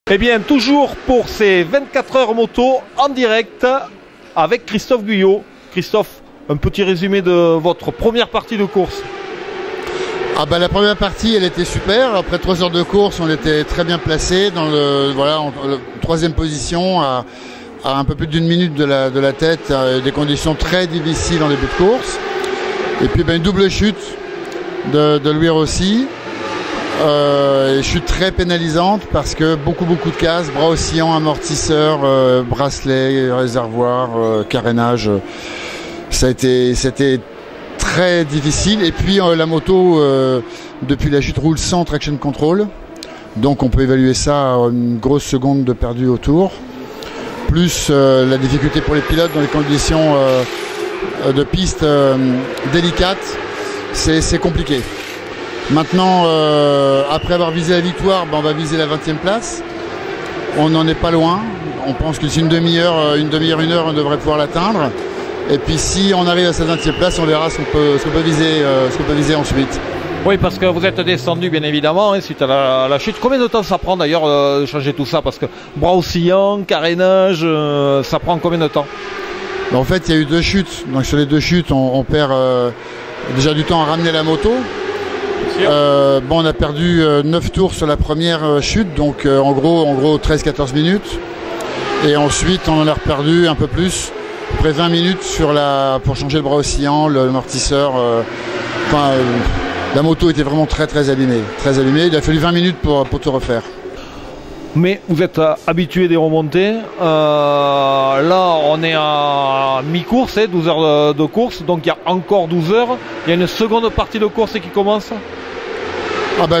Eh bien, toujours pour ces 24 heures moto en direct avec Christophe Guyot. Christophe, un petit résumé de votre première partie de course. La première partie, elle était super. Après 3 heures de course, on était très bien placé dans le troisième position à un peu plus d'une minute de la tête, des conditions très difficiles en début de course. Et puis une double chute de Louis Rossi. Chute très pénalisante parce que beaucoup de casse, bras oscillants, amortisseurs, bracelets, réservoirs, carénage. C'était très difficile. Et puis la moto, depuis la chute, roule sans traction control. Donc on peut évaluer ça à une grosse seconde de perdu au tour. Plus la difficulté pour les pilotes dans les conditions de piste délicates. C'est compliqué. Maintenant, après avoir visé la victoire, on va viser la 20e place. On n'en est pas loin. On pense que d'ici une demi-heure, une heure, on devrait pouvoir l'atteindre. Et puis si on arrive à cette 20e place, on verra ce qu'on peut viser ensuite. Oui, parce que vous êtes descendu bien évidemment suite à la chute. Combien de temps ça prend d'ailleurs de changer tout ça? Parce que bras oscillants, carénage, ça prend combien de temps? En fait, il y a eu 2 chutes. Donc sur les 2 chutes, on perd déjà du temps à ramener la moto. On a perdu 9 tours sur la première chute, donc en gros 13-14 minutes. Et ensuite on en a perdu un peu plus, à peu près 20 minutes pour changer le bras oscillant, l'amortisseur. La moto était vraiment très abîmée. Il a fallu 20 minutes pour tout refaire. Mais vous êtes habitué des remontées. Là, on est à mi-course, 12 heures de course, donc il y a encore 12 heures. Il y a une seconde partie de course qui commence.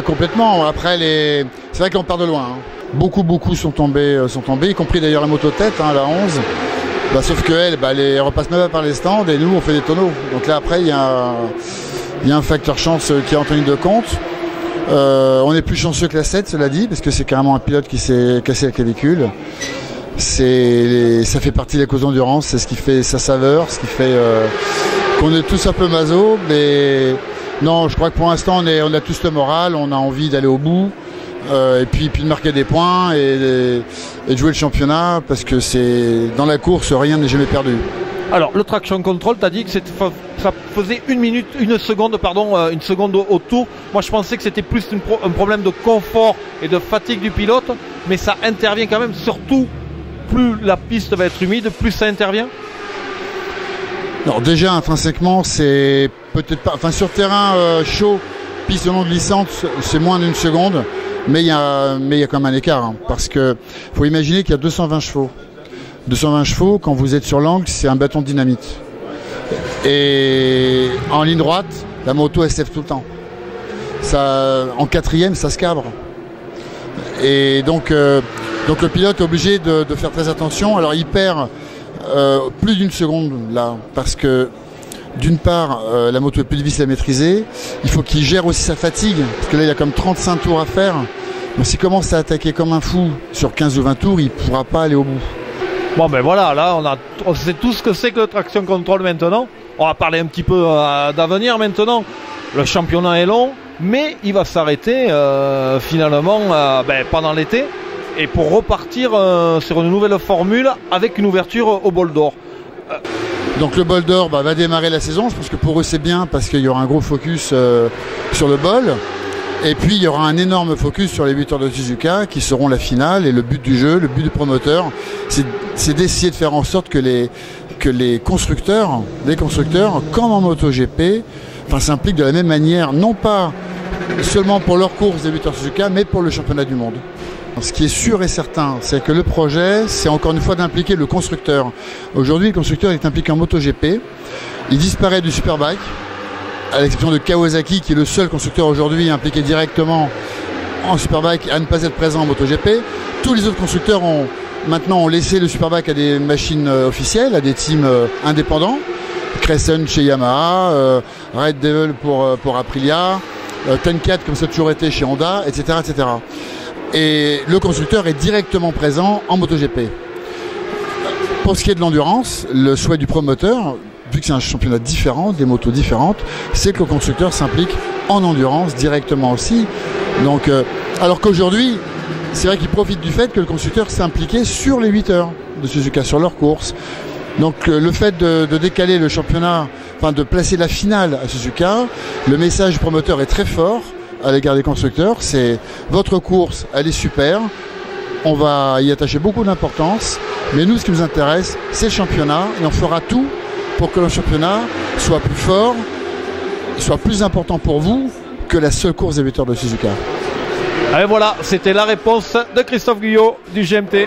Complètement. Après, c'est vrai qu'on part de loin. Beaucoup sont tombés, y compris d'ailleurs la moto tête, la 11. Sauf qu'elle, elle repasse même pas par les stands et nous, on fait des tonneaux. Donc là, après, il y a un facteur chance qui est en tenue de compte. On est plus chanceux que la 7, cela dit, parce que c'est carrément un pilote qui s'est cassé la clavicule. Ça fait partie de la cause d'endurance, c'est ce qui fait sa saveur, ce qui fait qu'on est tous un peu maso, mais non, je crois que pour l'instant on a tous le moral, on a envie d'aller au bout, et puis de marquer des points et de jouer le championnat, parce que dans la course, rien n'est jamais perdu. Alors, le traction control, tu as dit que ça faisait une seconde au tour. Moi, je pensais que c'était plus un problème de confort et de fatigue du pilote, mais ça intervient quand même, surtout plus la piste va être humide, plus ça intervient. Alors déjà, intrinsèquement, c'est peut-être pas... sur terrain chaud, piste non glissante, c'est moins d'une seconde, mais il y a quand même un écart, parce que faut imaginer qu'il y a 220 chevaux. 220 chevaux, quand vous êtes sur l'angle, c'est un bâton de dynamite. Et en ligne droite, la moto elle se lève tout le temps. En 4e, ça se cabre. Et donc le pilote est obligé de faire très attention. Alors il perd plus d'une seconde là, parce que d'une part, la moto est plus difficile à maîtriser. Il faut qu'il gère aussi sa fatigue, parce que là il y a comme 35 tours à faire. Donc s'il commence à attaquer comme un fou sur 15 ou 20 tours, il ne pourra pas aller au bout. Voilà, là on sait tout ce que c'est que le traction control maintenant. On va parler un petit peu d'avenir maintenant. Le championnat est long, mais il va s'arrêter finalement pendant l'été, et pour repartir sur une nouvelle formule avec une ouverture au bol d'or. Donc le bol d'or va démarrer la saison. Je pense que pour eux c'est bien, parce qu'il y aura un gros focus sur le bol. Et puis il y aura un énorme focus sur les 8 heures de Suzuka qui seront la finale, et le but du jeu, le but du promoteur, c'est d'essayer de faire en sorte que les constructeurs, comme en MotoGP, s'impliquent de la même manière, non pas seulement pour leur course des 8 heures Suzuka, mais pour le championnat du monde. Ce qui est sûr et certain, c'est que le projet, c'est encore une fois d'impliquer le constructeur. Aujourd'hui, le constructeur est impliqué en MotoGP, il disparaît du Superbike, à l'exception de Kawasaki, qui est le seul constructeur aujourd'hui impliqué directement en Superbike à ne pas être présent en MotoGP. Tous les autres constructeurs ont laissé le Superbike à des machines officielles, à des teams indépendants. Crescent chez Yamaha, Red Devil pour Aprilia, Tenkat comme ça a toujours été chez Honda, etc., etc. Et le constructeur est directement présent en MotoGP. Pour ce qui est de l'endurance, le souhait du promoteur, vu que c'est un championnat différent, des motos différentes, c'est que le constructeur s'implique en endurance directement aussi. Donc, alors qu'aujourd'hui, c'est vrai qu'ils profitent du fait que le constructeur s'est impliqué sur les 8 heures de Suzuka, sur leur course. Donc le fait de décaler le championnat, enfin de placer la finale à Suzuka, le message du promoteur est très fort à l'égard des constructeurs. C'est votre course, elle est super, on va y attacher beaucoup d'importance, mais nous ce qui nous intéresse c'est le championnat et on fera tout pour que le championnat soit plus fort, soit plus important pour vous que la seule course des 8 heures de Suzuka. Et voilà, c'était la réponse de Christophe Guyot du GMT.